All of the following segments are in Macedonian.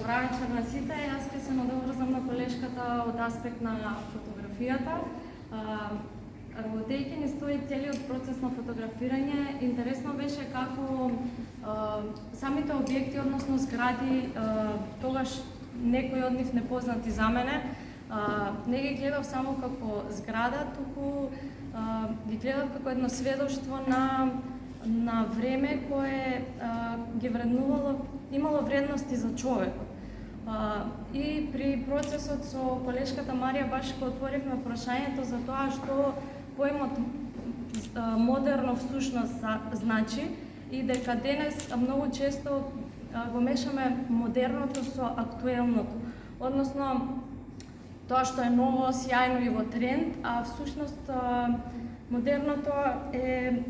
Добра вечер на сите. Јас ќе се надоврзам на колешката од аспект на фотографијата. Работејќи ни стои целиот процес на фотографирање, интересно беше како самите објекти, односно згради, тогаш некои од нив непознати за мене, не ги гледав само како зграда, туку ги гледав како едно сведоштво на време кое ги вреднувало, имало вредности за човекот. И при процесот со колешката Марија баш го отворивме прашањето за тоа што поимот модерно всушност значи и дека денес многу често го мешаме модерното со актуелното. Односно, тоа што е ново, сјајно и во тренд, а всушност модерното е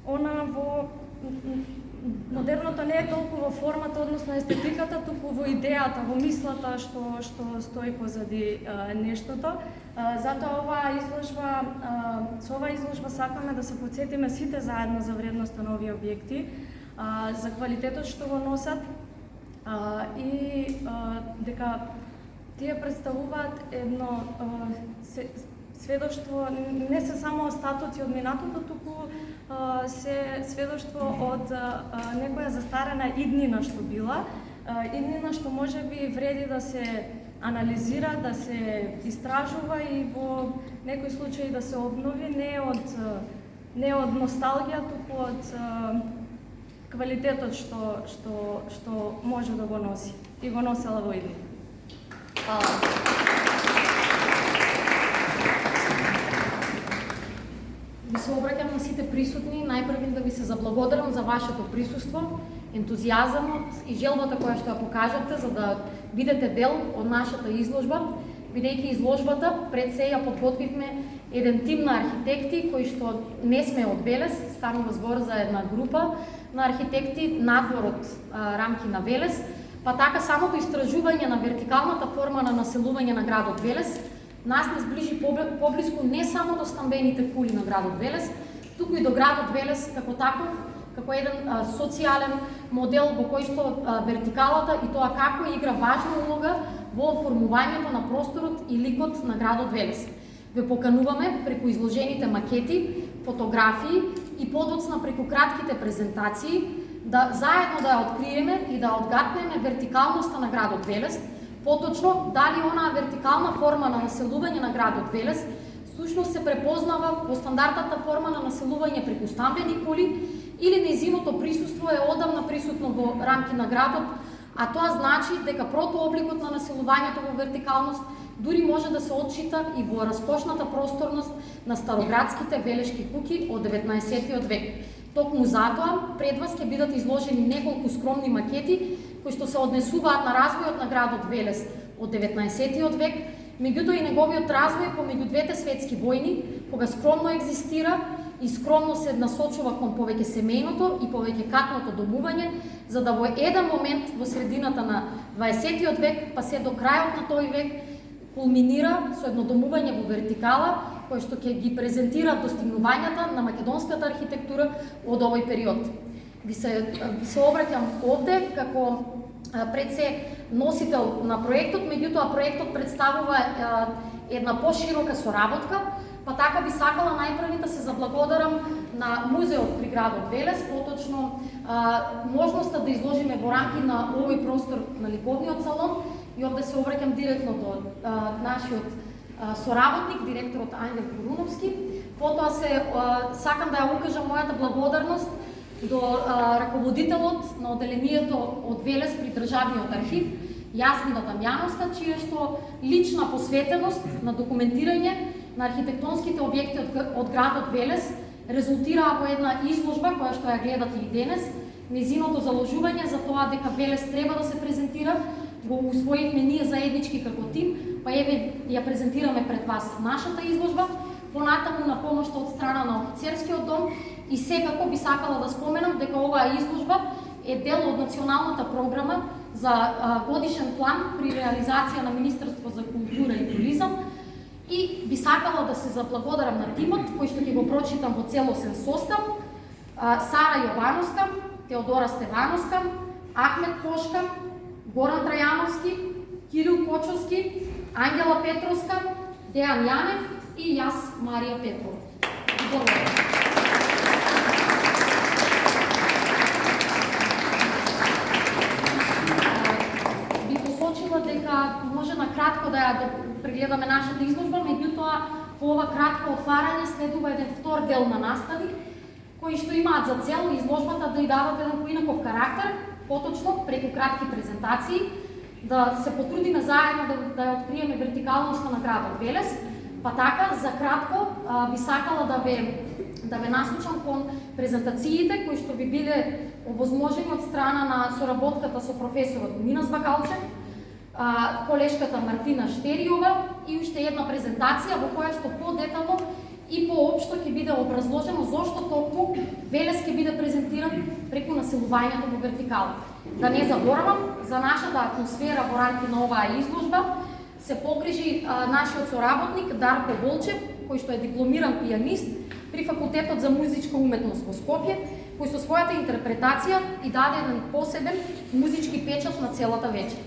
она во модерното не е толку во формата, односно естетиката, туку во идејата, во мислата што стои позади нештото. Затоа оваа изложба, со оваа изложба сакаме да се потсетиме сите заедно за вредноста на овие објекти, за квалитетот што го носат и дека тие представуваат едно сведоштво, не се само остатоци од минатото, туку се сведоштво од некоја застарена иднина што била, иднина што можеби вреди да се анализира, да се истражува и во некои случаи да се обнови, не од носталгија, туку од квалитетот што може да го носи и го носела во иднина. Фала. Ви се обраќам на сите присутни, најпрвен да ви се заблагодарам за вашето присуство, ентузијазамот и желбата која што ја покажавте за да бидете дел од нашата изложба, бидејќи изложбата пред се ја подготвивме еден тим на архитекти кои што не сме од Велес, станува збор за една група на архитекти надвор од рамки на Велес, па така самото истражување на вертикалната форма на населување на градот Велес нас не сближи поблиску не само до стамбените кули на градот Велес, туку и до градот Велес како таков, како еден социјален модел во кој што вертикалата и тоа како игра важна улога во оформувањето на просторот и ликот на градот Велес. Ве покануваме преку изложените макети, фотографии и подоцна преку кратките презентации да заедно да ја откриеме и да одгатнеме вертикалноста на градот Велес, поточно дали онаа вертикална форма на населување на градот Велес всушност се препознава во стандардната форма на населување преку стамбени кули или нејзиното присуство е одамна присутно во рамки на градот, а тоа значи дека протообликот на населувањето во вертикалност дури може да се отчита и во раскошната просторност на староградските велешки куќи од 19 век. Токму затоа пред вас ќе бидат изложени неколку скромни макети кои што се однесуваат на развојот на градот Велес од 19 век, меѓутоа и неговиот развој помеѓу двете светски војни, кога скромно екзистира и скромно се насочува кон повеќе семејното и повеќе катното домување, за да во еден момент во средината на 20 век, па се до крајот на тој век, кулминира со едно домување во вертикала, кој што ќе ги презентира достигнувањата на македонската архитектура од овој период. Ви се обраќам овде како пред се носител на проектот, меѓутоа проектот представува една поширока соработка, па така би сакала најпрви да се заблагодарам на музеот при градот Велес, поточно можноста да изложиме во рамки на овој простор на ликовниот салон и овде се обраќам директно до нашиот соработник, директорот Ангел Коруновски. Потоа сакам да ја укажам мојата благодарност до раководителот на оделението од Велес при Државниот архив, Јасмина Дамјановска, чија што лична посветеност на документирање на архитектонските објекти од градот Велес резултира во една изложба која што ја гледате и денес. Нејзиното заложување за тоа дека Велес треба да се презентира го усвоивме ние заеднички како тим, па еве ја презентираме пред вас нашата изложба, понатаму на помошта од страна на офицерскиот дом и секако би сакала да споменам дека оваа изложба е дел од националната програма за годишен план при реализација на Министерство за култура и туризам и би сакала да се заблагодарам на тимот кој што ќе го прочитам во целосен состав: Сара Јовановска, Теодора Стевановска, Ахмет Кошка, Горан Трајановски, Кирил Кочовски, Ангела Петровска, Дејан Јанев и јас, Марија Петрова. Благодарам. Би посочила дека може на кратко да ја прегледаме нашата изложба, меѓутоа по ова кратко отварање следува еден втор дел на настави, кои што имаат за цел изложбата да ја дадат еден поинаков карактер, поточно преку кратки презентации, да се потрудиме заедно да ја откриеме вертикалноста на градот Велес, па така за кратко би сакала да ве насочам кон презентациите кои што би биле овозможени од страна на соработката со професорот Минас Бакалчев, колешката Мартина Штериова и уште една презентација во која што подетално и поопшто ќе биде образложено зошто токму Велес ќе биде презентиран преку населувањето во вертикала. Да не заборавам, за нашата атмосфера во рамки на оваа изложба се погрижи нашиот соработник Дарко Волчев, кој што е дипломиран пианист при Факултетот за музичка уметност во Скопје, кој со својата интерпретација и даде еден посебен музички печат на целата вечер.